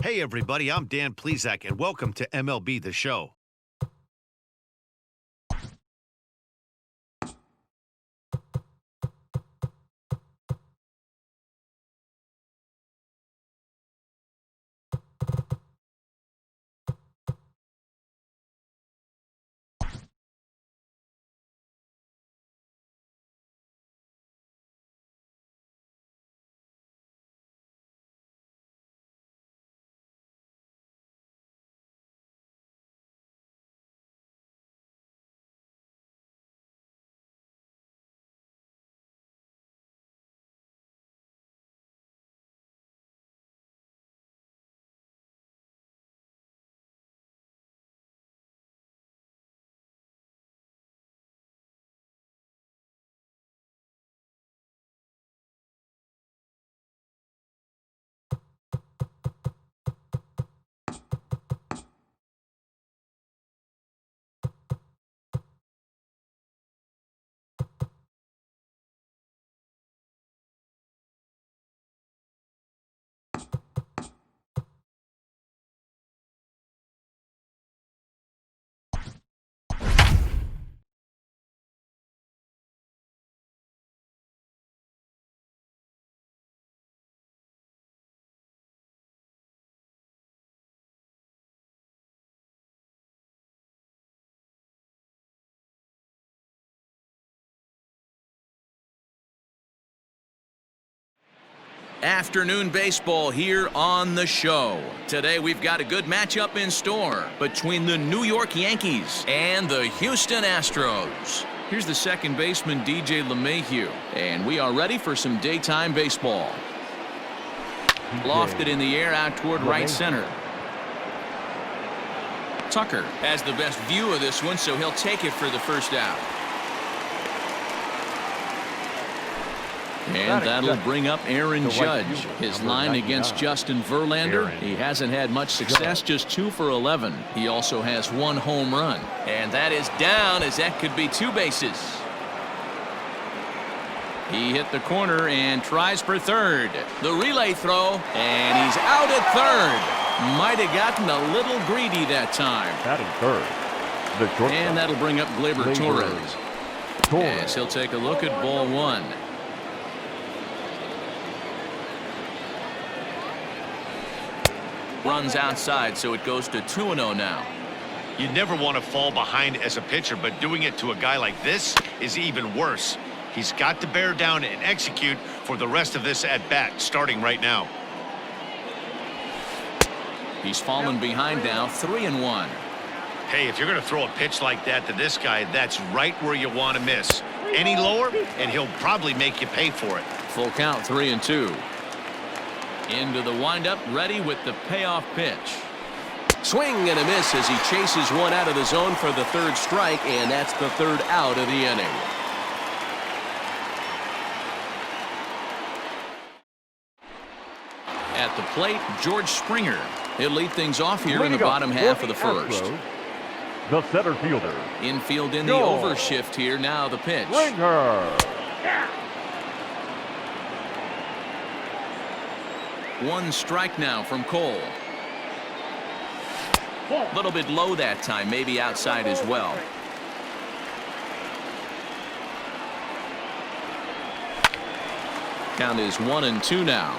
Hey everybody, I'm Dan Plesac, and welcome to MLB The Show. Afternoon baseball here on the show. Today we've got a good matchup in store between the New York Yankees and the Houston Astros. Here's the second baseman, DJ LeMahieu, and we are ready for some daytime baseball. Lofted in the air out toward right center. Tucker has the best view of this one, so he'll take it for the first out. And that'll bring up Aaron Judge. His line against Justin Verlander. He hasn't had much success, just 2 for 11. He also has 1 home run. And that is down, as that could be 2 bases. He hit the corner and tries for third. The relay throw, and he's out at third. Might have gotten a little greedy that time. Batting third. And that'll bring up Gleyber Torres. As he'll take a look at ball 1. Runs outside, so it goes to 2-0 now. You never want to fall behind as a pitcher, but doing it to a guy like this is even worse. He's got to bear down and execute for the rest of this at-bat, starting right now. He's fallen behind now, 3-1. Hey, if you're going to throw a pitch like that to this guy, that's right where you want to miss. Any lower, and he'll probably make you pay for it. Full count, 3-2. Into the windup, ready with the payoff pitch. Swing and a miss as he chases one out of the zone for the third strike, and that's the third out of the inning. At the plate, George Springer. He'll lead things off here in the bottom half of the first. The center fielder. Infield in the overshift here. Now the pitch. Springer. One strike now from Cole. A little bit low that time, maybe outside as well. Count is 1-2 now.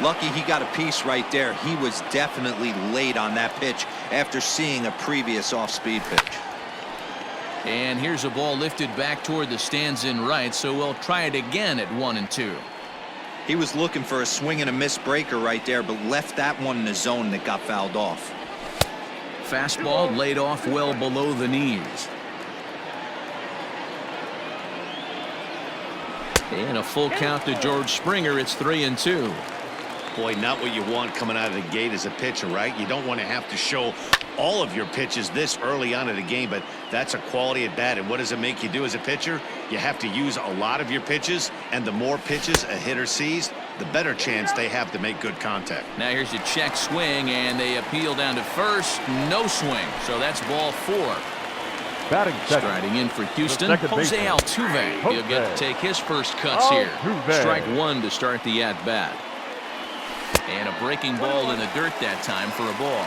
Lucky he got a piece right there. He was definitely late on that pitch after seeing a previous off-speed pitch. And here's a ball lifted back toward the stands in right, so we'll try it again at 1-2. He was looking for a swing and a miss breaker right there, but left that one in the zone that got fouled off. Fastball laid off well below the knees. And a full count to George Springer. It's 3-2. Boy, not what you want coming out of the gate as a pitcher, right? You don't want to have to show all of your pitches this early on in the game, but that's a quality at bat. And what does it make you do as a pitcher? You have to use a lot of your pitches, and the more pitches a hitter sees, the better chance they have to make good contact. Now here's a check swing, and they appeal down to first. No swing, so that's ball 4. Batting second. Striding in for Houston, Jose Altuve. He'll get to take his first cuts here. Strike 1 to start the at-bat. And a breaking ball in the dirt that time for a ball.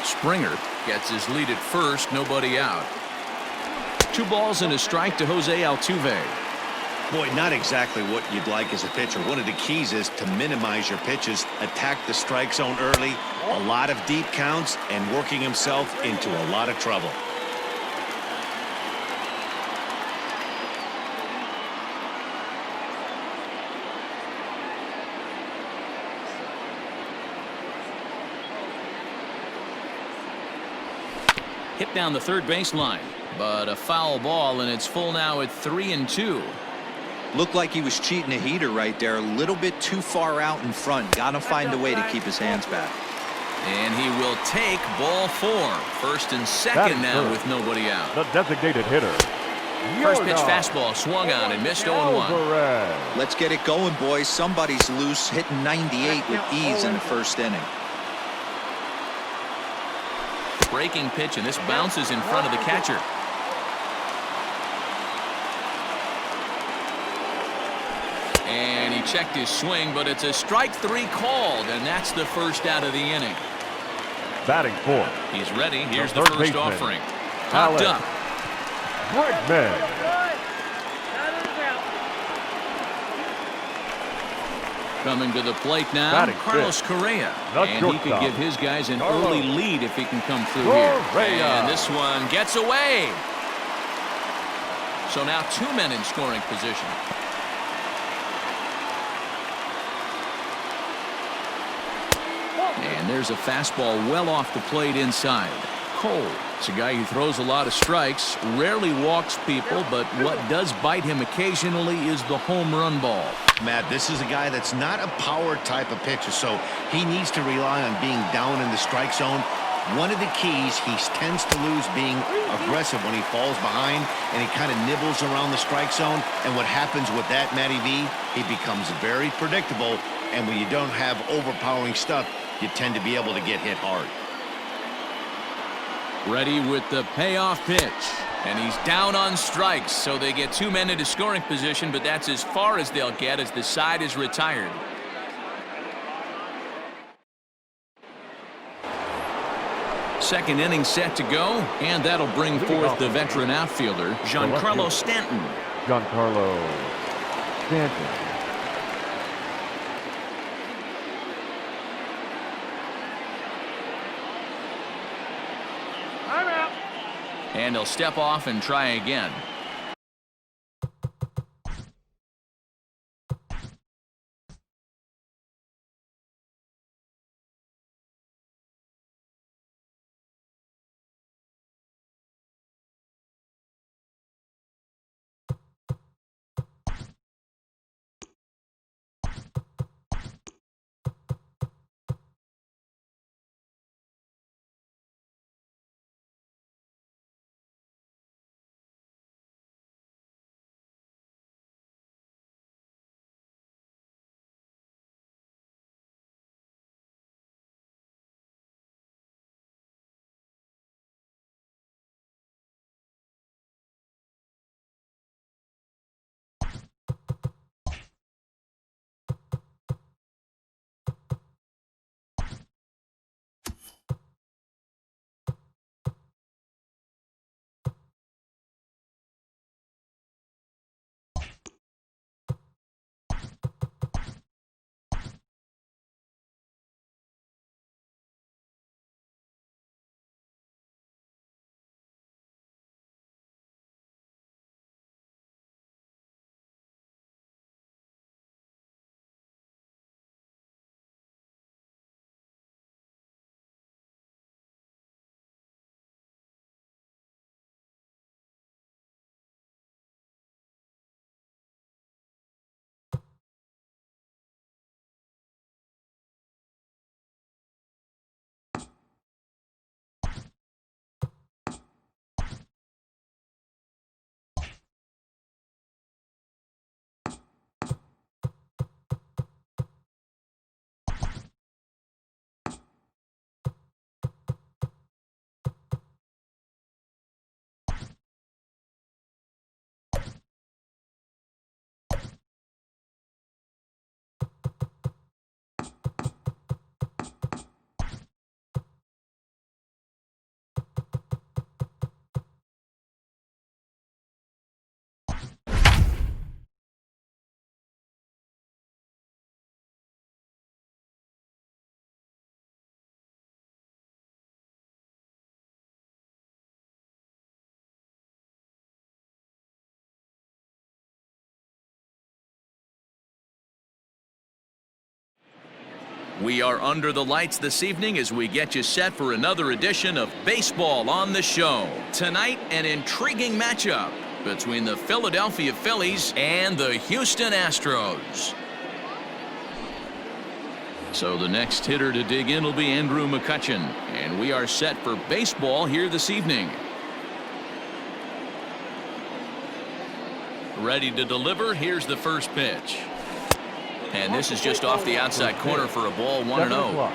Springer gets his lead at first, nobody out. 2 balls and a strike to Jose Altuve. Boy, not exactly what you'd like as a pitcher. One of the keys is to minimize your pitches, attack the strike zone early, a lot of deep counts, and working himself into a lot of trouble. Hit down the third baseline, but a foul ball, and it's full now at 3-2. Looked like he was cheating a heater right there. A little bit too far out in front. Got to find a way to keep his hands back. And he will take ball 4. First and second now with nobody out. The designated hitter. First pitch fastball swung on and missed 0-1. Let's get it going, boys. Somebody's loose, hitting 98 with ease in the first inning. Breaking pitch, and this bounces in front of the catcher. And he checked his swing, but it's a strike 3 called, and that's the first out of the inning. Batting 4. He's ready. Here's the third first baseman, offering. Popped up. Bregman. Coming to the plate now, Batting Carlos fifth. Correa. The And he could shortstop. give his guys an Carlos early lead if he can come through here. Correa. And this one gets away. So now 2 men in scoring position. And there's a fastball well off the plate inside. Cole, it's a guy who throws a lot of strikes, rarely walks people, but what does bite him occasionally is the home run ball. Matt, this is a guy that's not a power type of pitcher, so he needs to rely on being down in the strike zone. One of the keys, he tends to lose being aggressive when he falls behind, and he kind of nibbles around the strike zone. And what happens with that, Matty V, he becomes very predictable, and when you don't have overpowering stuff, you tend to be able to get hit hard. Ready with the payoff pitch. And he's down on strikes, so they get 2 men into scoring position, but that's as far as they'll get as the side is retired. Second inning set to go, and that'll bring forth the veteran outfielder, Giancarlo Stanton. Giancarlo Stanton. And he'll step off and try again. We are under the lights this evening as we get you set for another edition of Baseball on the Show. Tonight, an intriguing matchup between the Philadelphia Phillies and the Houston Astros. So the next hitter to dig in will be Andrew McCutchen, and we are set for baseball here this evening. Ready to deliver, here's the first pitch. And this is just off the outside corner for a ball, 1-0.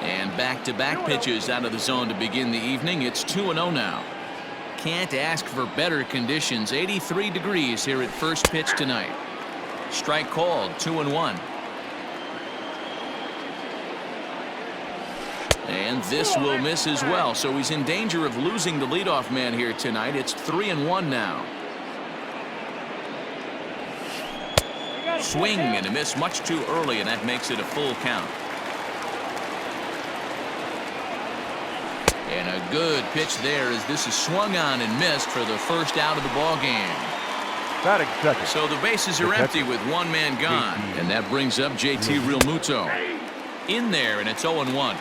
And back-to-back pitches out of the zone to begin the evening. It's 2-0 now. Can't ask for better conditions. 83 degrees here at first pitch tonight. Strike called, 2-1. And this will miss as well, so he's in danger of losing the leadoff man here tonight. It's 3-1 now. Swing and a miss much too early, and that makes it a full count. And a good pitch there as this is swung on and missed for the first out of the ball game. Batting second. So the bases are empty with one man gone, and that brings up JT Realmuto in there, and it's 0-1.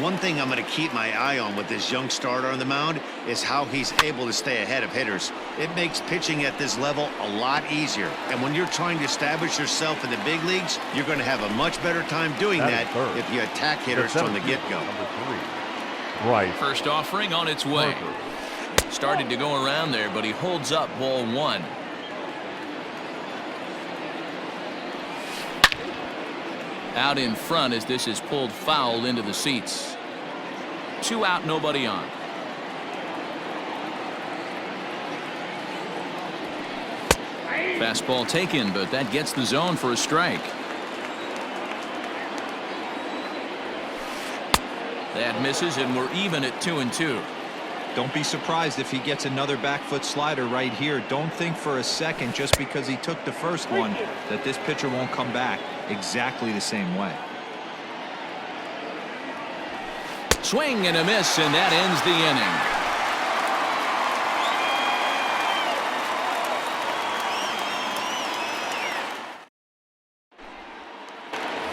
One thing I'm going to keep my eye on with this young starter on the mound is how he's able to stay ahead of hitters. It makes pitching at this level a lot easier. And when you're trying to establish yourself in the big leagues, you're going to have a much better time doing that if you attack hitters from the get-go. Right. First offering on its way. Started to go around there, but he holds up ball 1. Out in front as this is pulled foul into the seats. 2 out, nobody on. Fastball taken, but that gets the zone for a strike. That misses, and we're even at 2-2. Don't be surprised if he gets another back foot slider right here. Don't think for a second, just because he took the first one, that this pitcher won't come back exactly the same way. Swing and a miss, and that ends the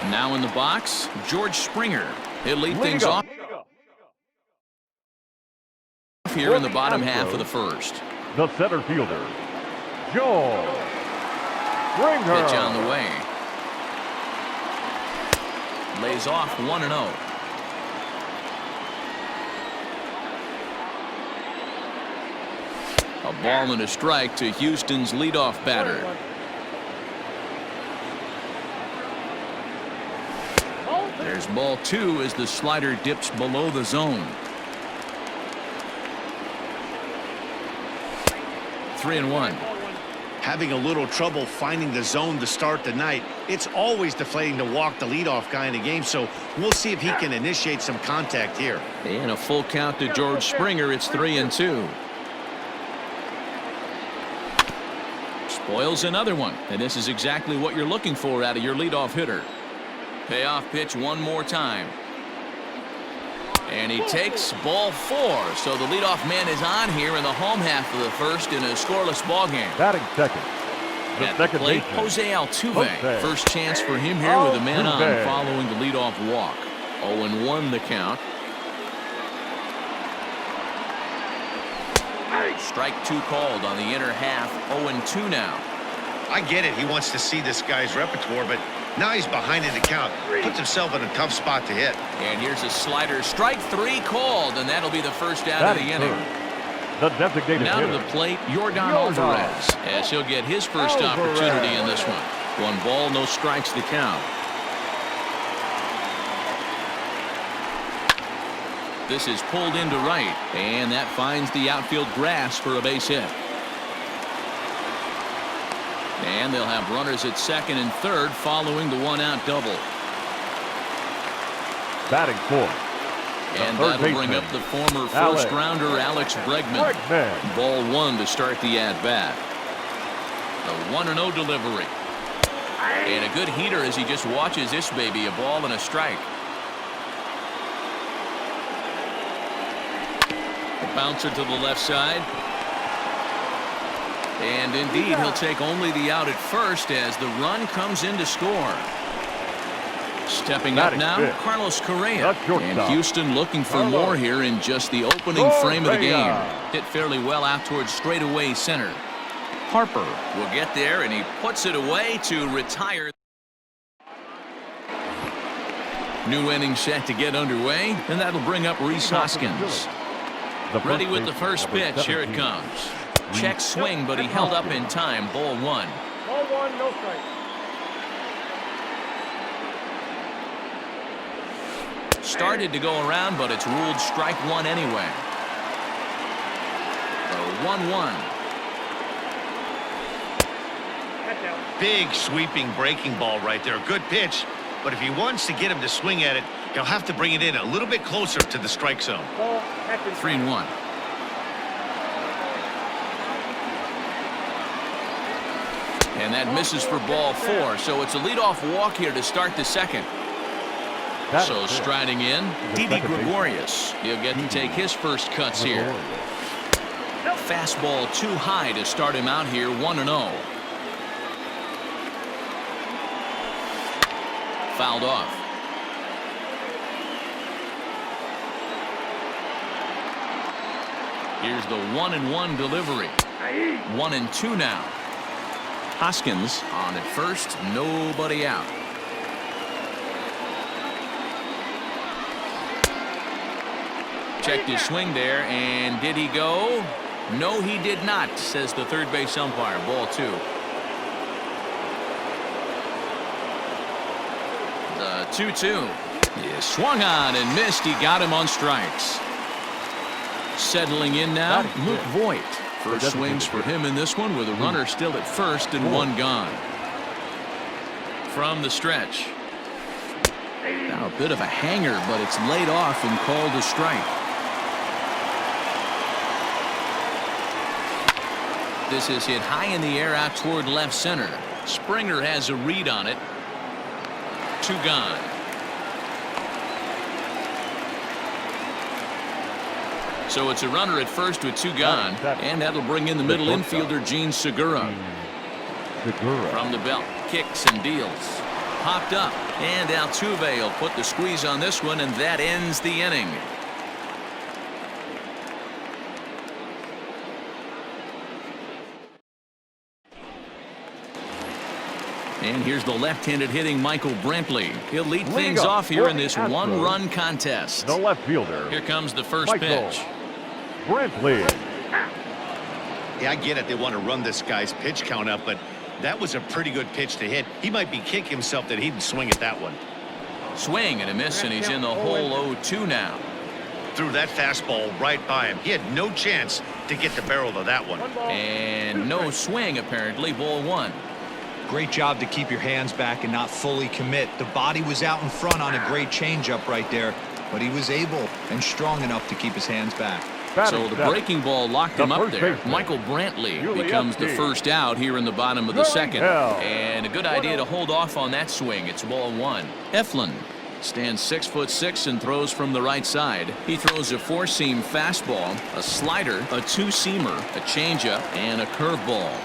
inning. Now in the box, George Springer. He'll lead things off here in the bottom half of the first. The center fielder, George Springer. Pitch on the way. Lays off 1-0. A ball and a strike to Houston's leadoff batter. There's ball 2 as the slider dips below the zone. 3-1. Having a little trouble finding the zone to start the night. It's always deflating to walk the leadoff guy in the game, so we'll see if he can initiate some contact here. And a full count to George Springer. It's 3-2. Spoils another one, and this is exactly what you're looking for out of your leadoff hitter. Payoff pitch one more time. And he takes ball 4. So the leadoff man is on here in the home half of the first in a scoreless ball game. Batting second. The At second the plate, baseman, Jose Altuve. Jose. First chance for him here with a man on Altuve. following the leadoff walk. 0-1 the count. Strike 2 called on the inner half. 0-2 now. I get it. He wants to see this guy's repertoire, but now he's behind in the count. Puts himself in a tough spot to hit. And here's a slider. Strike 3 called, and that'll be the first out of the inning. The designated Now to hitter, the plate, Yordan Alvarez, as he'll get his first opportunity in this one. 1 ball, no strikes to count. This is pulled into right, and that finds the outfield grass for a base hit. And they'll have runners at second and third following the 1-out double. batting 4th. And that'll bring up the former first-rounder Alex Bregman. Ball 1 to start the at-bat. The 1-0 delivery. And a good heater as he just watches this baby. A ball and a strike. The bouncer to the left side. And indeed, he'll take only the out at first as the run comes in to score. Stepping up now, Carlos Correa. And Houston looking for more here in just the opening frame of the game. Hit fairly well out towards straightaway center. Harper will get there, and he puts it away to retire. New inning set to get underway, and that'll bring up Rhys Hoskins. Ready with the first pitch. Here it comes. Check swing, but he held up in time. Ball one. Ball one, no strike. Started to go around, but it's ruled strike one anyway. The 1-1. Big sweeping breaking ball right there. Good pitch. But if he wants to get him to swing at it, he'll have to bring it in a little bit closer to the strike zone. 3-1. And that misses for ball four. So it's a leadoff walk here to start the second. So striding in, Didi Gregorius. He'll get to take his first cuts here. Fastball too high to start him out here, 1-0. Fouled off. Here's the 1-1 delivery. 1-2 now. Hoskins on at first, nobody out. Checked his swing there, and did he go? No, he did not, says the third base umpire. Ball two. The 2-2 is swung on and missed. He got him on strikes. Settling in now, Luke Voigt. First swings for him in this one with a runner still at first and one gone. From the stretch. Now a bit of a hanger, but it's laid off and called a strike. This is hit high in the air out toward left center. Springer has a read on it. Two gone. So it's a runner at first with two gone, and that'll bring in the middle infielder Gene Segura. From the belt, kicks and deals. Popped up, and Altuve will put the squeeze on this one, and that ends the inning. And here's the left-handed hitting Michael Brantley. He'll lead things off here in this one-run contest. The left fielder. Here comes the first pitch. Brantley. Yeah, I get it. They want to run this guy's pitch count up, but that was a pretty good pitch to hit. He might be kicking himself that he didn't swing at that one. Swing and a miss, and he's in the hole 0-2 now. Threw that fastball right by him. He had no chance to get the barrel of that one. And no swing, apparently. Ball one. Great job to keep your hands back and not fully commit. The body was out in front on a great changeup right there, but he was able and strong enough to keep his hands back. So the breaking ball locked him up there. Michael Brantley becomes the first out here in the bottom of the second. And a good idea to hold off on that swing. It's ball one. Eflin stands 6'6" and throws from the right side. He throws a four-seam fastball, a slider, a two-seamer, a changeup, and a curveball.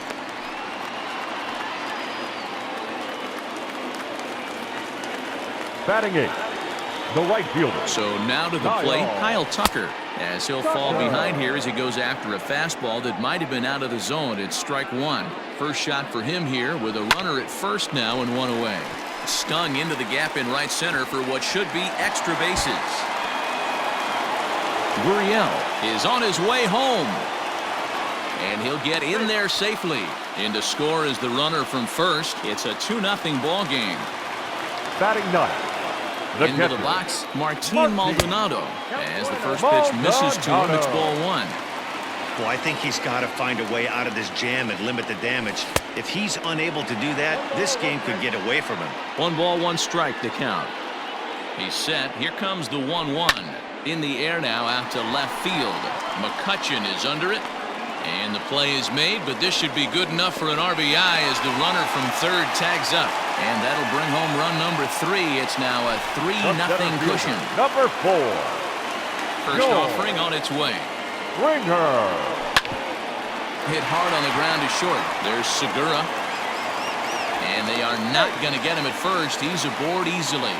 Batting eighth, the right fielder. So now to the plate, Kyle Tucker, as he'll fall behind here as he goes after a fastball that might have been out of the zone. It's strike one. First shot for him here with a runner at first now and one away. Stung into the gap in right center for what should be extra bases. Gurriel is on his way home. And he'll get in there safely. In to score is the runner from first. It's a 2-0 ball game. Batting ninth. Into the box, Martin Maldonado. As the first pitch misses to him, it's ball one. Well, I think he's got to find a way out of this jam and limit the damage. If he's unable to do that, this game could get away from him. 1 ball, 1 strike to count. He's set. Here comes the 1-1. In the air now out to left field. McCutchen is under it. And the play is made, but this should be good enough for an RBI as the runner from third tags up. And that'll bring home run number 3. It's now a 3-0 cushion. Number 4. First offering on its way. Springer. Hit hard on the ground to short. There's Segura. And they are not going to get him at first. He's aboard easily.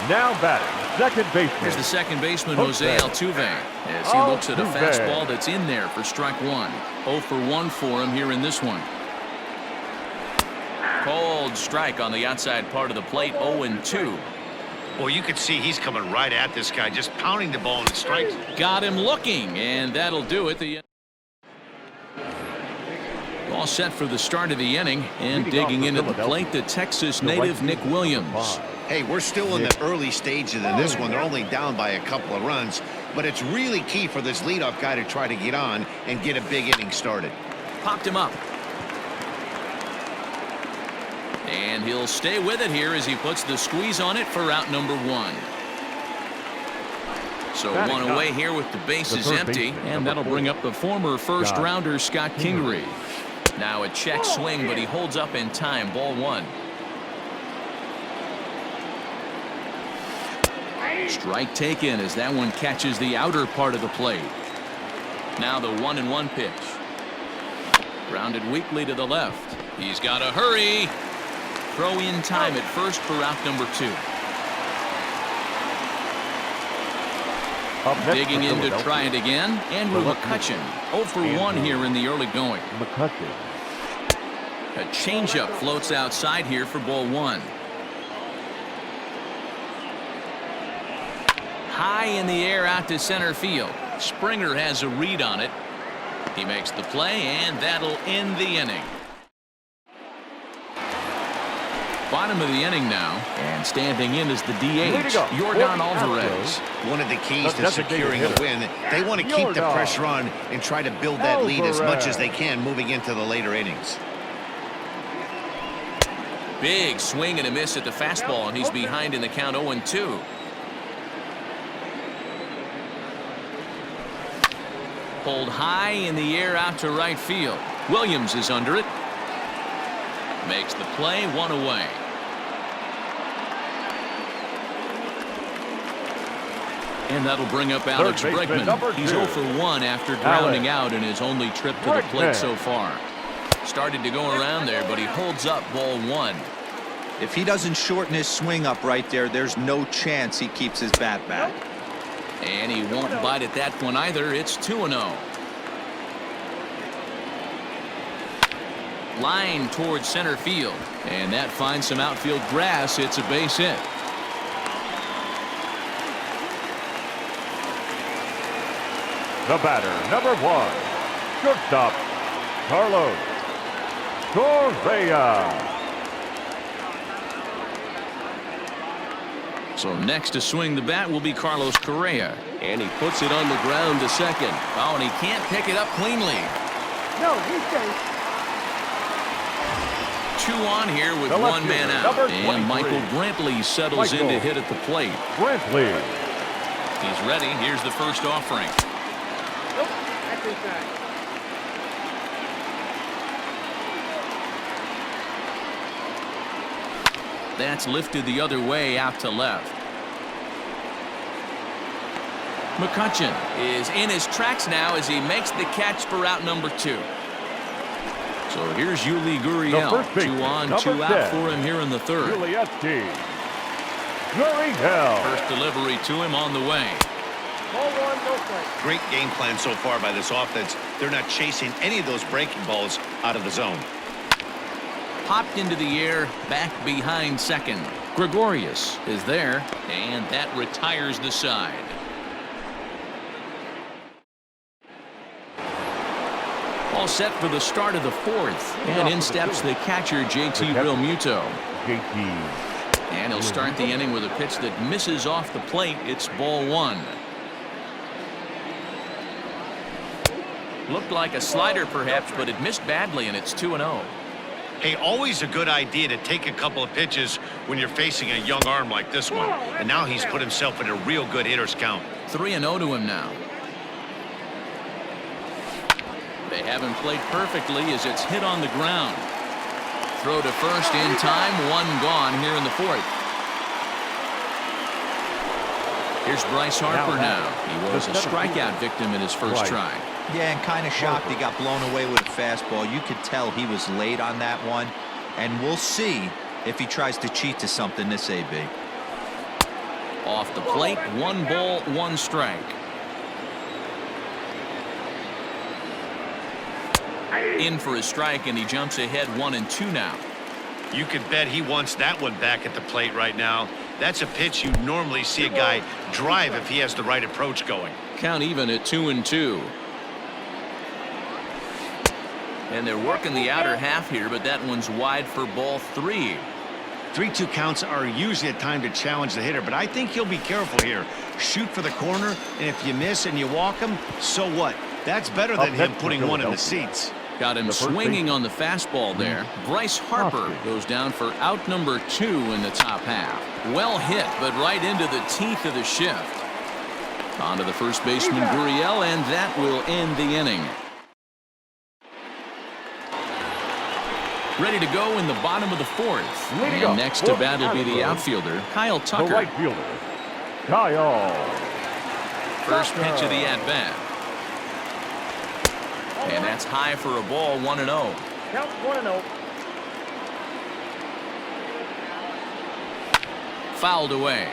Now batting, second baseman. Here's the second baseman, Jose Altuve, as he looks at a fastball that's in there for strike one. 0 for 1 for him here in this one. Cold strike on the outside part of the plate, 0-2. Well, you can see he's coming right at this guy, just pounding the ball in the strikes. Got him looking, and that'll do it. All set for the start of the inning, and digging into the plate, the Texas native Nick Williams. Hey, we're still in the early stages of this one. They're only down by a couple of runs, but it's really key for this leadoff guy to try to get on and get a big inning started. Popped him up. And he'll stay with it here as he puts the squeeze on it for out number 1. So one away here with the bases empty, and that'll bring up the former first-rounder Scott Kingery. Now a check swing, but he holds up in time. Ball 1. Strike taken as that one catches the outer part of the plate. Now the 1-1 pitch. Grounded weakly to the left. He's got to hurry. Throw in time at first for out number 2. Digging in to try it again. Andrew McCutchen, 0 for 1 here in the early going. A changeup floats outside here for ball 1. High in the air out to center field. Springer has a read on it. He makes the play, and that'll end the inning. Bottom of the inning now, and standing in is the DH, Yordan Alvarez. One of the keys to securing a win, they want to keep the pressure on and try to build that lead as much as they can moving into the later innings. Big swing and a miss at the fastball, and he's behind in the count 0-2. Pulled high in the air out to right field. Williams is under it. Makes the play, 1 away. And that'll bring up Alex Bregman. He's 0 for 1 after grounding out in his only trip to the plate so far. Started to go around there, but he holds up ball 1. If he doesn't shorten his swing up right there, there's no chance he keeps his bat back. And he won't bite at that one either. It's 2-0. Line towards center field, and that finds some outfield grass. It's a base hit. The batter, number 1, shortstop, Carlos Correa. So next to swing the bat will be Carlos Correa, and he puts it on the ground to second. Oh, and he can't pick it up cleanly. No, he's safe. 2 on here with 1 man out, and Michael Brantley settles in to hit at the plate. Brantley. He's ready. Here's the first offering. Nope, that's inside. That's lifted the other way out to left. McCutchen is in his tracks now as he makes the catch for out number 2. So here's Yuli Gurriel. 2 on, 2 out for him here in the 3rd. Gurriel. First delivery to him on the way. Ball 1, no strike. Great game plan so far by this offense. They're not chasing any of those breaking balls out of the zone. Popped into the air, back behind second. Gregorius is there, and that retires the side. All set for the start of the 4th, and in steps the catcher JT Realmuto. And he'll start the inning with a pitch that misses off the plate. It's ball 1. Looked like a slider perhaps, but it missed badly, and it's 2-0. Hey, always a good idea to take a couple of pitches when you're facing a young arm like this one. And now he's put himself in a real good hitter's count. 3-0 to him now. They haven't played perfectly as it's hit on the ground. Throw to first in time. 1 gone here in the 4th. Here's Bryce Harper now. He was a strikeout victim in his first try. Yeah, and kind of shocked he got blown away with a fastball. You could tell he was late on that one. And we'll see if he tries to cheat to something this AB. Off the plate, 1 ball, 1 strike. In for a strike, and he jumps ahead 1-2 now. You could bet he wants that one back at the plate right now. That's a pitch you normally see a guy drive if he has the right approach going. Count even at 2-2. And they're working the outer half here, but that one's wide for ball 3. 3-2 counts are usually a time to challenge the hitter, but I think he'll be careful here. Shoot for the corner, and if you miss and you walk him, so what? That's better than him putting one in the seats. Got him swinging on the fastball there. Bryce Harper goes down for out number 2 in the top half. Well hit, but right into the teeth of the shift. On to the first baseman, Gurriel, and that will end the inning. Ready to go in the bottom of the 4th. And next to bat will be the outfielder, Kyle Tucker. The right fielder, Kyle. First pitch of the at-bat. And that's high for a ball, 1-0. Count 1-0. Fouled away.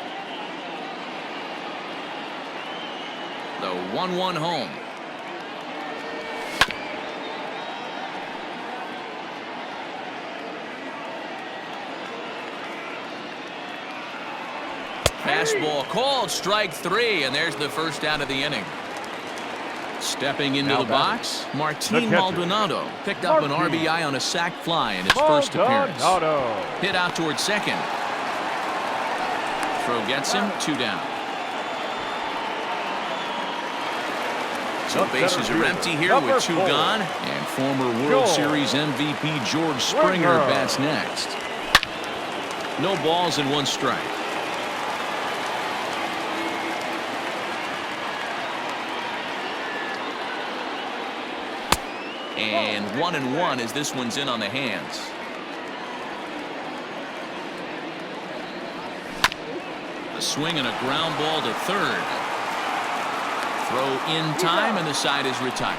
The 1-1 home. Fastball called, strike 3, and there's the first out of the inning. Stepping into the box, Martin Maldonado picked up an RBI on a sac fly in his first appearance. Hit out towards second. Throw gets him, 2 down. So bases are empty here with 2 gone, and former World Series MVP George Springer bats next. No balls and 1 strike. And 1-1 as this one's in on the hands. A swing and a ground ball to third. Throw in time, and the side is retired.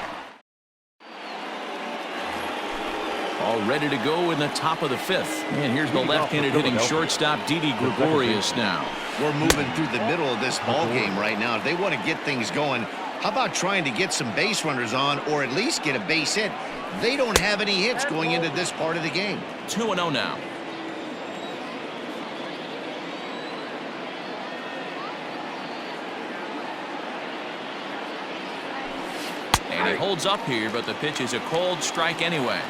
All ready to go in the top of the 5th. And here's the left-handed hitting shortstop, Didi Gregorius now. We're moving through the middle of this ball game right now. If they want to get things going, how about trying to get some base runners on, or at least get a base hit? They don't have any hits going into this part of the game. 2-0 now. And he holds up here, but the pitch is a cold strike anyway.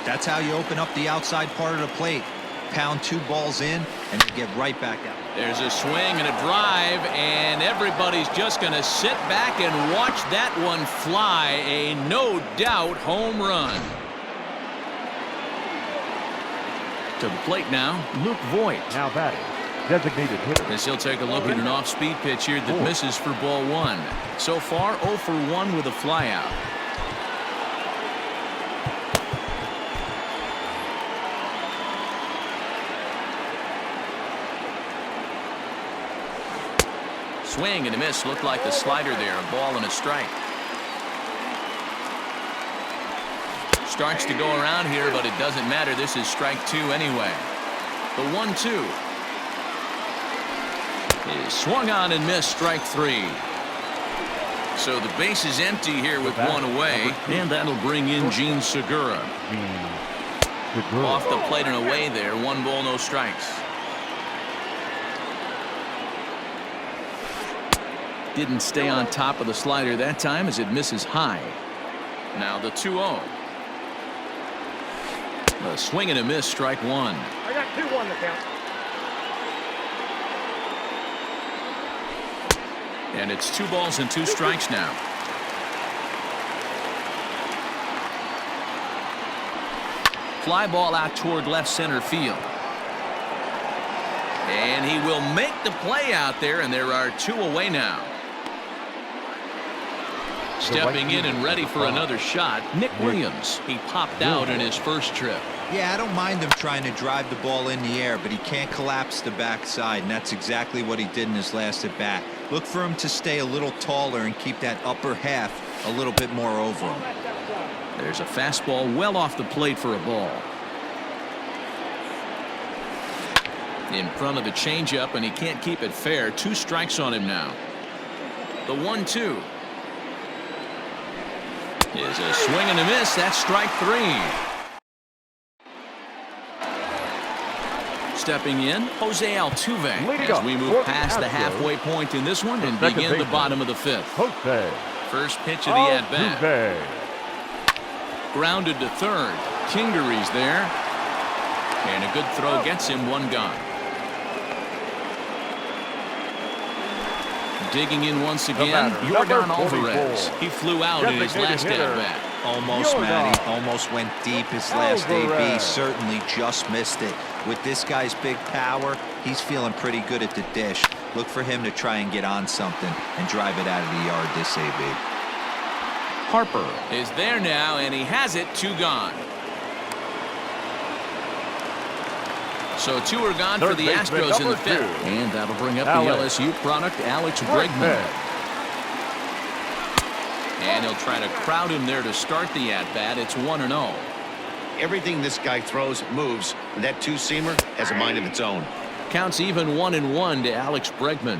That's how you open up the outside part of the plate. Pound 2 balls in, and you get right back out. There's a swing and a drive, and everybody's just going to sit back and watch that one fly. A no-doubt home run. To the plate now, Luke Voigt. Now batting, designated hitter. As he'll take a look at an off-speed pitch here that misses for ball 1. So far, 0 for 1 with a flyout. Swing and a miss. Looked like the slider there. A ball and a strike. Starts to go around here, but it doesn't matter. This is strike 2 anyway. The 1-2 is swung on and missed, strike 3. So the base is empty here with 1 away, and that'll bring in Gene Segura. Off the plate and away there. 1 ball, no strikes. Didn't stay on top of the slider that time as it misses high. Now the 2-0. A swing and a miss, strike 1. I got 2-1 to count. And it's 2 balls and 2 strikes now. Fly ball out toward left center field. And he will make the play out there, and there are 2 away now. Stepping in and ready for another shot, Nick Williams. He popped out in his first trip. Yeah, I don't mind him trying to drive the ball in the air, but he can't collapse the backside, and that's exactly what he did in his last at bat. Look for him to stay a little taller and keep that upper half a little bit more over him. There's a fastball well off the plate for a ball. In front of the changeup, and he can't keep it fair. 2 strikes on him now. The 1-2 is a swing and a miss. That's strike 3. Stepping in, Jose Altuve, Leading as up we move for the past the Astros, halfway point in this one and second begin the baseman, bottom of the 5th. Jose First pitch of the at-bat. Altuve. Grounded to third. Kingery's there. And a good throw gets him 1 gone. Digging in once again, batter, Yordan number 44. Alvarez. He flew out in his Designated last hitter. at-bat. Almost, Yordan Matty. Almost went deep his last AB. Alvarez. Certainly just missed it. With this guy's big power, he's feeling pretty good at the dish. Look for him to try and get on something and drive it out of the yard this AB. Harper is there now, and he has it. 2 gone. So 2 are gone for Third the baseman, Astros in the number 5th. 2. And that'll bring up Alex the LSU product, Alex Bregman. Bregman. And he'll try to crowd him there to start the at-bat. It's 1-0. Everything this guy throws moves, and that 2-seamer has a mind of its own. Counts even 1-1 to Alex Bregman.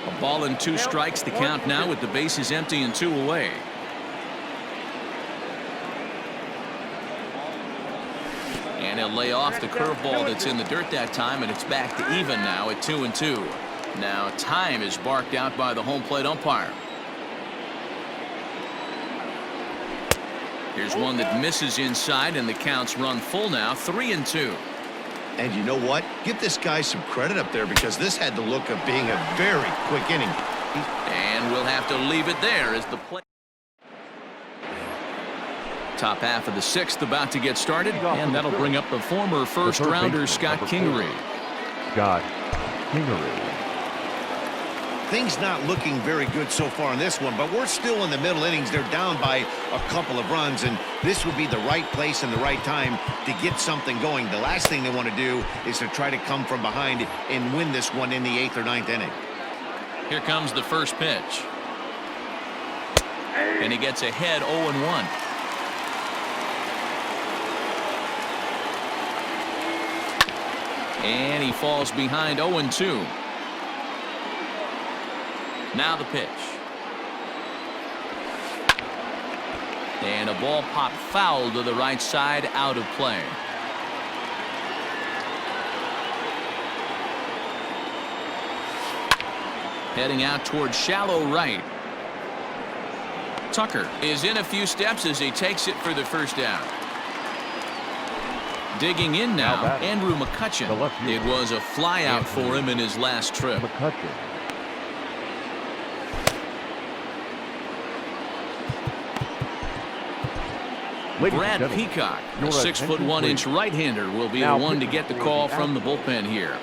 A ball and 2 strikes the count now with the bases empty and 2 away. And he'll lay off the curveball that's in the dirt that time, and it's back to even now at 2-2. Now time is barked out by the home plate umpire. Here's one that misses inside, and the counts run full now, 3-2. And you know what? Give this guy some credit up there, because this had the look of being a very quick inning. And we'll have to leave it there as the play. Top half of the 6th about to get started, and that'll bring up the former first-rounder Scott Kingery. Scott Kingery. Things not looking very good so far in this one, but we're still in the middle innings. They're down by a couple of runs, and this would be the right place and the right time to get something going. The last thing they want to do is to try to come from behind and win this one in the 8th or 9th inning. Here comes the first pitch. And he gets ahead 0-1. And he falls behind 0-2. Now the pitch. And a ball popped foul to the right side, out of play. Heading out towards shallow right. Tucker is in a few steps as he takes it for the first down. Digging in now, Andrew McCutchen. It was a fly out for him in his last trip. McCutchen. Brad Peacock, a 6'1" right-hander, will be the one to get the call from the bullpen here.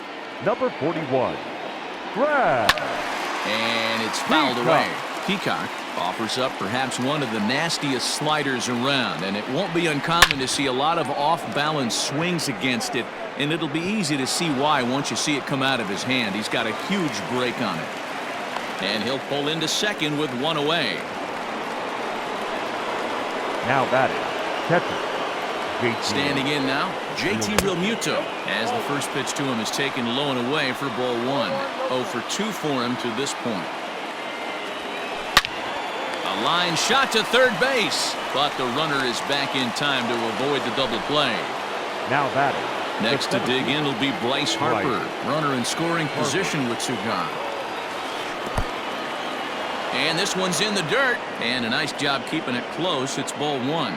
Number 41, Brad. And it's fouled away. Peacock offers up perhaps one of the nastiest sliders around, and it won't be uncommon to see a lot of off-balance swings against it, and it'll be easy to see why once you see it come out of his hand. He's got a huge break on it. And he'll pull into second with 1 away. Now batting, catcher, JT. Standing in now, JT Realmuto, as the first pitch to him is taken low and away for ball 1. 0 for 2 for him to this point. A line shot to third base, but the runner is back in time to avoid the double play. Now batting. Next to dig in will be Bryce Harper, runner in scoring position with 2 gone. And this one's in the dirt, and a nice job keeping it close. It's ball 1.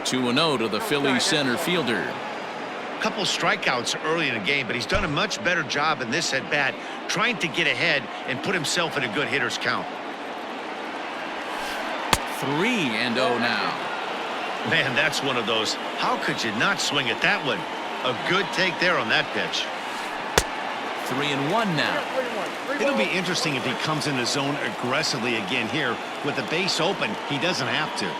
Two 2-0 to the Phillies center fielder. Couple strikeouts early in the game, but he's done a much better job in this at bat, trying to get ahead and put himself in a good hitter's count. 3-0 now. Man, that's one of those. How could you not swing at that one? A good take there on that pitch. 3-1 now. It'll be interesting if he comes in the zone aggressively again here. With the base open, he doesn't have to.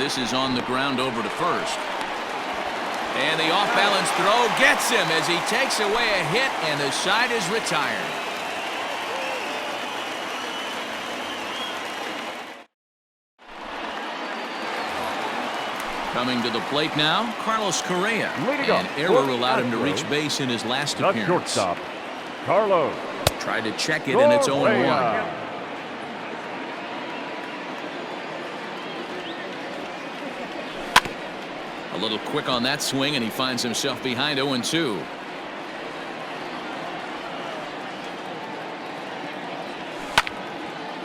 This is on the ground over to first. And the off-balance throw gets him as he takes away a hit, and the side is retired. Coming to the plate now, Carlos Correa. An error allowed him to reach base in his last appearance. Shortstop, Carlos. Tried to check it, and it's 0-1. A little quick on that swing, and he finds himself behind 0-2.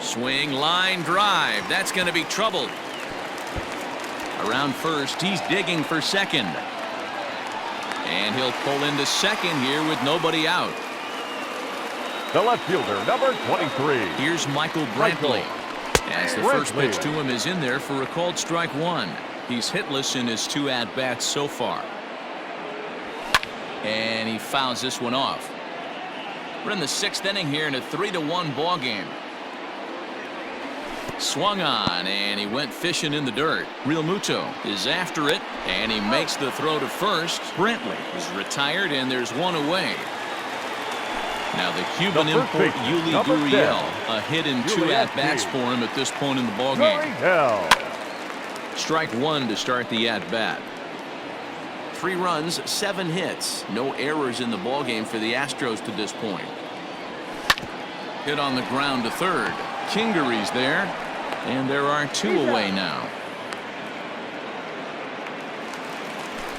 Swing, line drive. That's going to be trouble. Around first, he's digging for second. And he'll pull into second here with nobody out. The left fielder, number 23. Here's Michael Brantley. As the first pitch to him is in there for a called strike one. He's hitless in his 2 at-bats so far. And he fouls this one off. We're in the 6th inning here in a 3-1 ball game. Swung on, and he went fishing in the dirt. Real Muto is after it, and he makes the throw to first. Brantley is retired, and there's one away. Now the Cuban import, Yuli Gurriel, a hit in 2 at-bats for him at this point in the ball game. Strike one to start the at-bat. 3 runs, 7 hits. No errors in the ball game for the Astros to this point. Hit on the ground to third. Kingery's there, and there are 2 away now.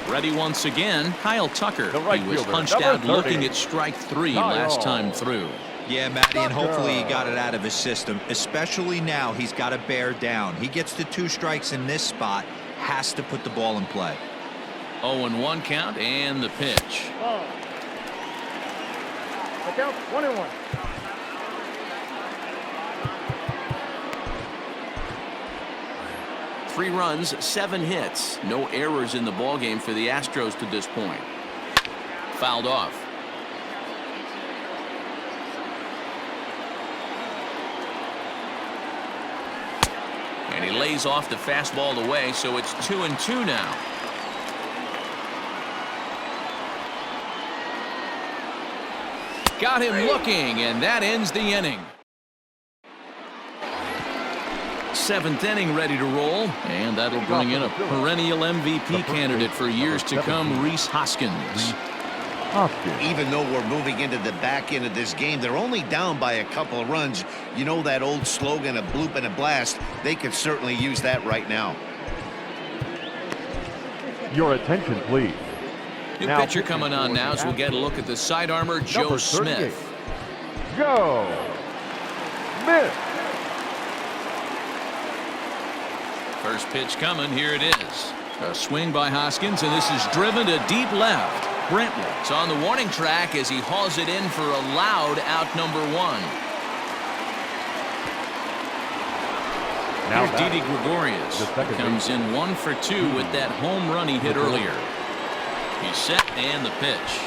Ready once again, Kyle Tucker. He was punched out looking at strike 3 last time through. Yeah, Matty, and hopefully he got it out of his system, especially now he's got to bear down. He gets the 2 strikes in this spot, has to put the ball in play. 0-1 count, and the pitch. The count 1-1. Three runs, 7 hits. No errors in the ballgame for the Astros to this point. Fouled off. And he lays off the fastball away, so it's 2-2 now. Got him looking, and that ends the inning. 7th inning ready to roll, and that'll bring in a perennial MVP candidate for years to come, Rhys Hoskins. Even though we're moving into the back end of this game, they're only down by a couple of runs. You know that old slogan, a bloop and a blast. They could certainly use that right now. Your attention, please. New pitcher coming on now as we'll get a look at the side armor, Joe Smith. Go! Smith! First pitch coming, here it is. A swing by Hoskins, and this is driven to deep left. Brantley's on the warning track as he hauls it in for a loud out number 1. Now here's Didi Gregorius. He comes in 1 for 2 with that home run he hit earlier. He's set, and the pitch.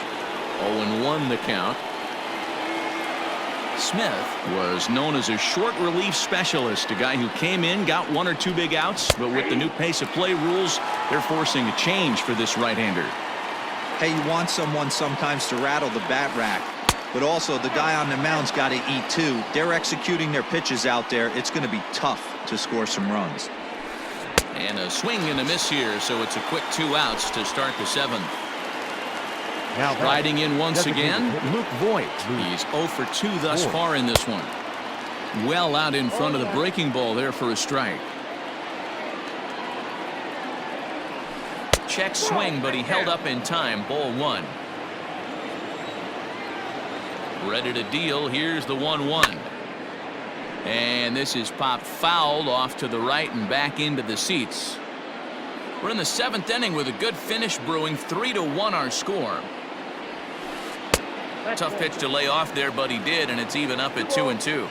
0-1 the count. Smith was known as a short relief specialist, a guy who came in, got 1 or 2 big outs, but with the new pace of play rules, they're forcing a change for this right-hander. Hey, you want someone sometimes to rattle the bat rack, but also the guy on the mound's got to eat too. They're executing their pitches out there. It's going to be tough to score some runs. And a swing and a miss here, so it's a quick 2 outs to start the 7th. Now riding in once again, Luke Voigt. He's 0 for 2 thus far in this one. Well out in front of the breaking ball there for a strike. Check swing, but he held up in time. Ball 1. Ready to deal. Here's the 1-1. And this is popped foul off to the right and back into the seats. We're in the 7th inning with a good finish brewing. 3-1 our score. Tough pitch to lay off there, but he did, and it's even up at 2-2.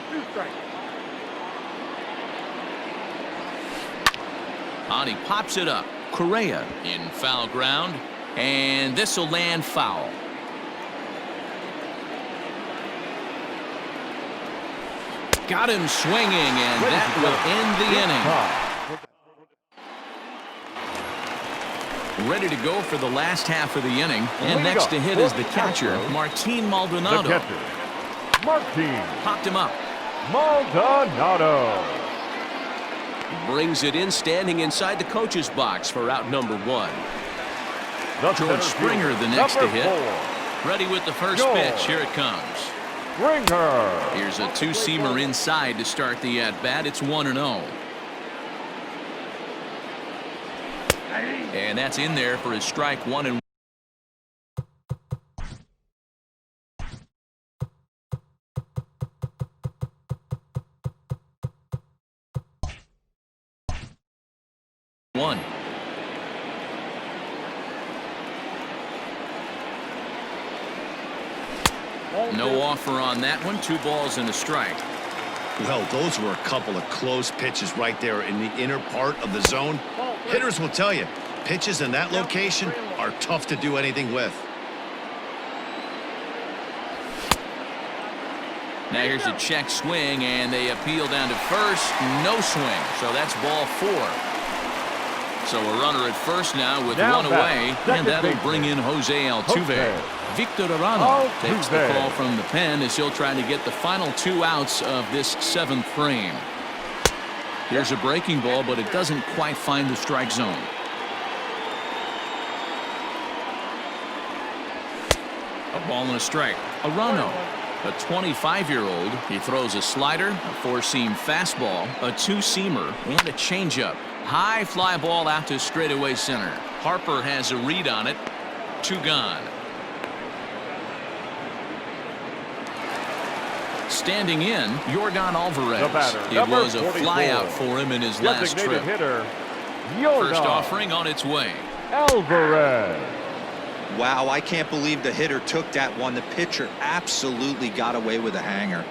On he pops it up. Correa in foul ground, and this will land foul. Got him swinging, and that will end the inning. Ready to go for the last half of the inning. And Lead next up to hit for is the the catcher, Astros, Martin The Maldonado. catcher, Martin Popped him up. Maldonado. Brings it in, standing inside the coach's box for out number 1. The George center Springer, fielder, the next to number hit. 4, Ready with the first George pitch. Here it comes. Springer. Here's a two-seamer inside to start the at-bat. It's 1-0. And that's in there for his strike 1 and one. No offer on that one. 2 balls and a strike. Well, those were a couple of close pitches right there in the inner part of the zone. Hitters will tell you, pitches in that location are tough to do anything with. Now here's a check swing, and they appeal down to first. No swing, so that's ball 4. So a runner at first now with Now 1 back, away, second and that'll baseman, bring in Jose Altuve. Jose Victor Arano takes the Altuve. call from the pen as he'll try to get the final 2 outs of this 7th frame. Here's a breaking ball, but it doesn't quite find the strike zone. A ball and a strike. Arano, a 25-year-old. He throws a slider, a 4-seam fastball, a 2-seamer, and a changeup. High fly ball out to straightaway center. Harper has a read on it. 2 gone. Standing in, Yordan Alvarez. The batter, It number was a 44. flyout for him in his last Designated trip. hitter, First Yordan offering on its way. Alvarez. Wow, I can't believe the hitter took that one. The pitcher absolutely got away with a hanger.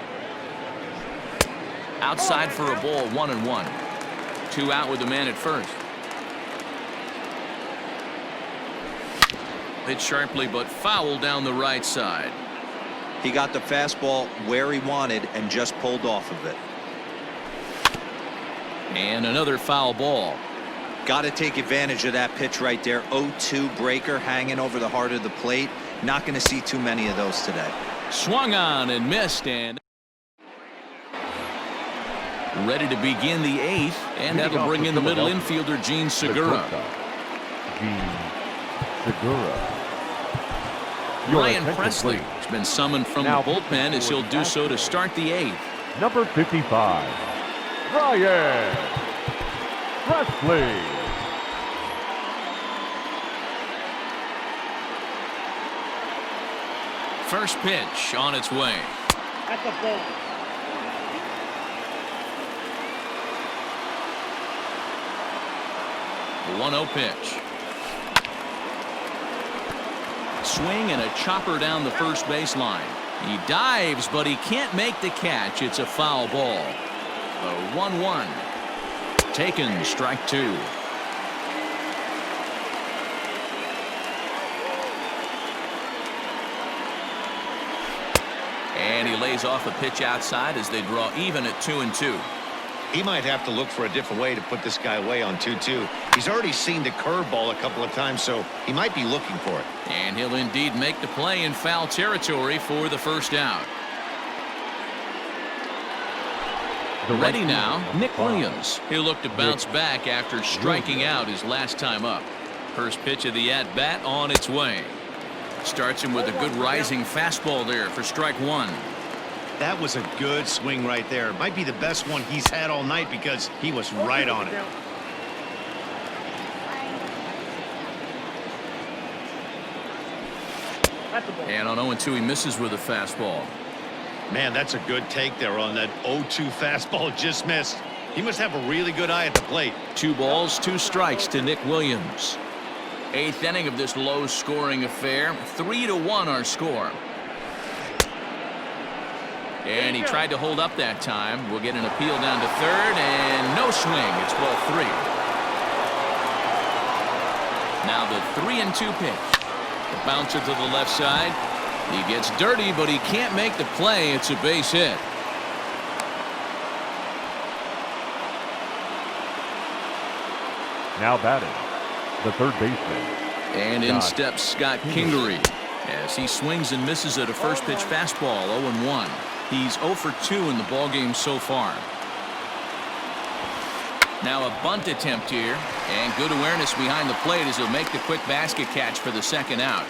Outside for a ball, 1-1. 2 out with the man at first. Hit sharply but foul down the right side. He got the fastball where he wanted and just pulled off of it. And another foul ball. Got to take advantage of that pitch right there. 0-2 breaker hanging over the heart of the plate. Not going to see too many of those today. Swung on and missed, and ready to begin the 8th, and that'll bring in the middle infielder Gene Segura. Gene Segura. Ryan Presley has been summoned from the Now bullpen as he'll do so to start the 8th. Number 55, Ryan Presley. First pitch on its way. That's a ball. The 1-0 pitch. Swing and a chopper down the first baseline. He dives, but he can't make the catch. It's a foul ball. The 1-1. Taken, strike 2. And he lays off a pitch outside as they draw even at 2-2. He might have to look for a different way to put this guy away on 2-2. He's already seen the curveball a couple of times, so he might be looking for it. And he'll indeed make the play in foul territory for the first out. Ready now, Nick Williams. He'll look to bounce back after striking out his last time up. First pitch of the at-bat on its way. Starts him with a good rising fastball there for strike 1. That was a good swing right there. Might be the best one he's had all night because he was right on it. That's a ball. And on 0-2 he misses with a fastball. Man, that's a good take there on that 0-2 fastball just missed. He must have a really good eye at the plate. 2 balls, 2 strikes to Nick Williams. 8th inning of this low-scoring affair. 3-1 our score. And he tried to hold up that time. We'll get an appeal down to third, and no swing. It's ball 3. Now the 3-2 pitch. The bouncer to the left side. He gets dirty, but he can't make the play. It's a base hit. Now batting, the third baseman. And in steps Scott Kingery as he swings and misses at a first pitch fastball. 0-1. He's 0 for 2 in the ballgame so far. Now a bunt attempt here, and good awareness behind the plate as he'll make the quick basket catch for the second out.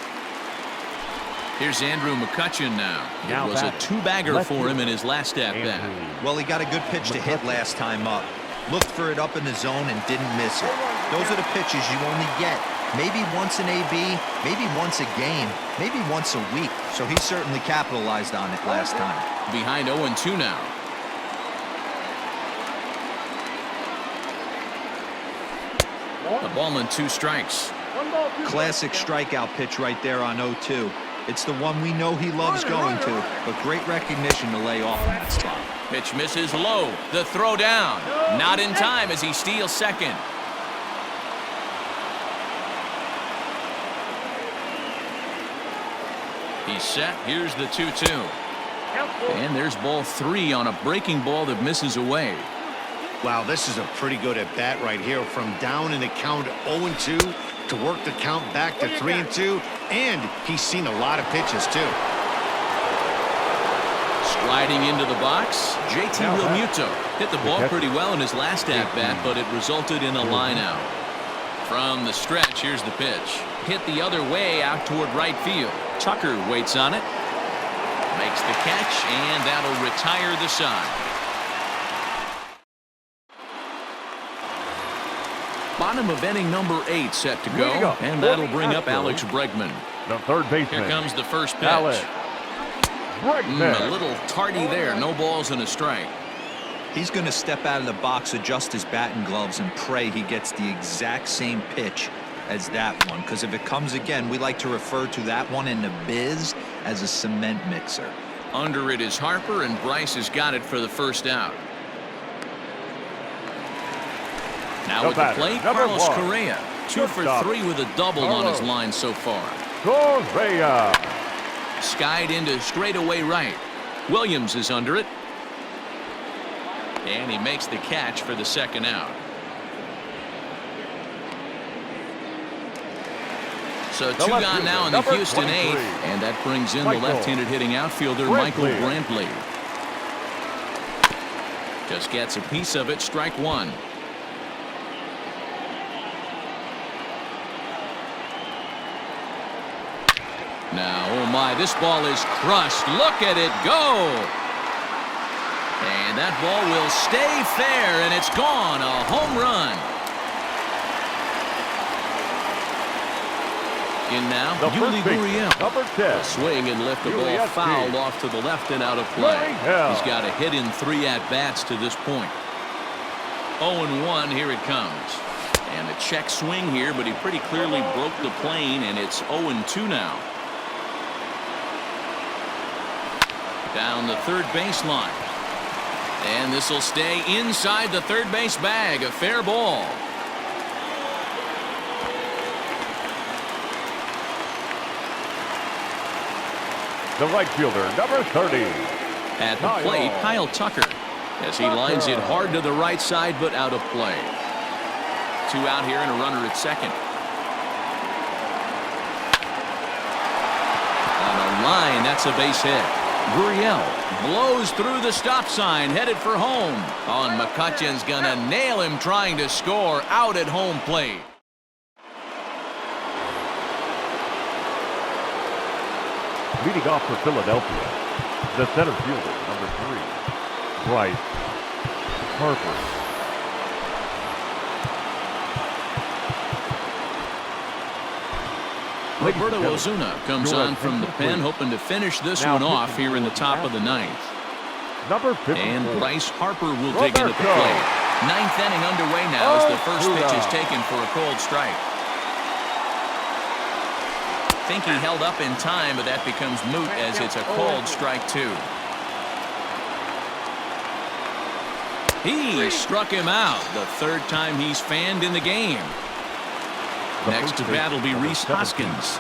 Here's Andrew McCutchen now. It was a two-bagger for him in his last at-bat. Well, he got a good pitch to hit last time up. Looked for it up in the zone and didn't miss it. Those are the pitches you only get. Maybe once an AB, maybe once a game, maybe once a week. So he certainly capitalized on it last time. Behind 0-2 now. A ball and 2 strikes. Classic strikeout pitch right there on 0-2. It's the one we know he loves going to, but great recognition to lay off in that spot. Pitch misses low. The throw down. Not in time as he steals second. He's set. Here's the 2-2. And there's ball 3 on a breaking ball that misses away. Wow, this is a pretty good at bat right here. From down in the count 0-2 to work the count back to 3-2, and he's seen a lot of pitches too. Sliding into the box, JT Realmuto hit the ball pretty well in his last at bat, but it resulted in a line out. From the stretch, here's the pitch. Hit the other way out toward right field. Tucker waits on it, makes the catch, and that'll retire the side. Bottom of inning number 8 set to go, and that'll bring up Alex Bregman. The third baseman. Here comes the first pitch. Alex Bregman. A little tardy there. No balls and a strike. He's going to step out of the box, adjust his bat and gloves, and pray he gets the exact same pitch as that one. Because if it comes again, we like to refer to that one in the biz as a cement mixer. Under it is Harper, and Bryce has got it for the first out. Now at the plate, Carlos Correa. 2 for 3 with a double on his line so far. Correa. Skied into straightaway right. Williams is under it. And he makes the catch for the second out. So 2 gone now in the Houston 8th. And that brings in the left-handed hitting outfielder, Michael Brantley. Just gets a piece of it. Strike 1. Now, oh my, this ball is crushed. Look at it go. And that ball will stay fair, and it's gone. A home run. In now, Yuli Gurriel. Number 10. Swing and lift the ball fouled off to the left and out of play. He's got a hit in 3 at-bats to this point. 0-1, here it comes. And a check swing here, but he pretty clearly broke the plane, and it's 0-2 now. Down the third baseline. And this will stay inside the third base bag. A fair ball. The right fielder, number 30. At the plate, Kyle Tucker, as he lines it hard to the right side, but out of play. 2 out here and a runner at second. On a line, that's a base hit. Gurriel blows through the stop sign, headed for home. On McCutchen's gonna nail him trying to score out at home plate. Leading off for Philadelphia, the center fielder, number 3, Bryce Harper. Roberto Ozuna comes on from the pen, hoping to finish this one off here in the top of the 9th. Number 50. And Bryce Harper will dig in at the plate. 9th inning underway now as the first pitch is taken for a cold strike. I think he held up in time, but that becomes moot as it's a cold strike 2. He struck him out, the 3rd time he's fanned in the game. Next to bat will be Rhys Hoskins.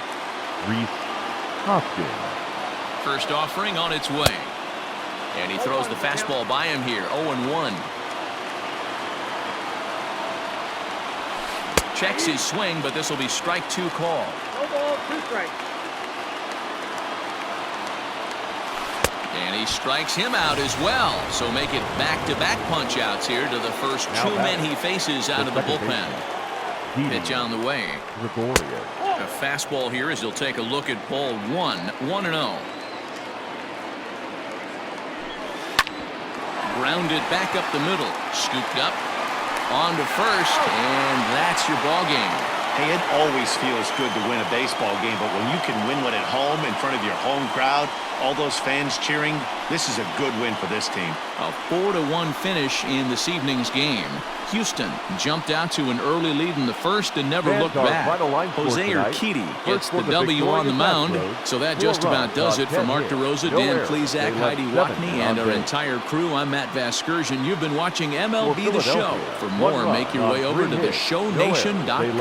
First offering on its way. And he throws the fastball by him here. 0-1. Checks his swing, but this will be strike 2 call. No ball, 2 strikes. And he strikes him out as well. So make it back-to-back punch-outs here to the first 2 men he faces out of the bullpen. Pitch on the way. A fastball here as he'll take a look at ball 1, 1-0. Grounded back up the middle. Scooped up. On to first, and that's your ball game. Hey, it always feels good to win a baseball game, but when you can win one at home in front of your home crowd, all those fans cheering, this is a good win for this team. A 4-1 finish in this evening's game. Houston jumped out to an early lead in the first and never looked back. Jose Urquidy gets the W on the mound, so that just about does it for Mark DeRosa, Dan Plesac, Heidi Watney, and our entire crew. I'm Matt Vasgersian. You've been watching MLB The Show. For more, make your way over to theshowNation.com.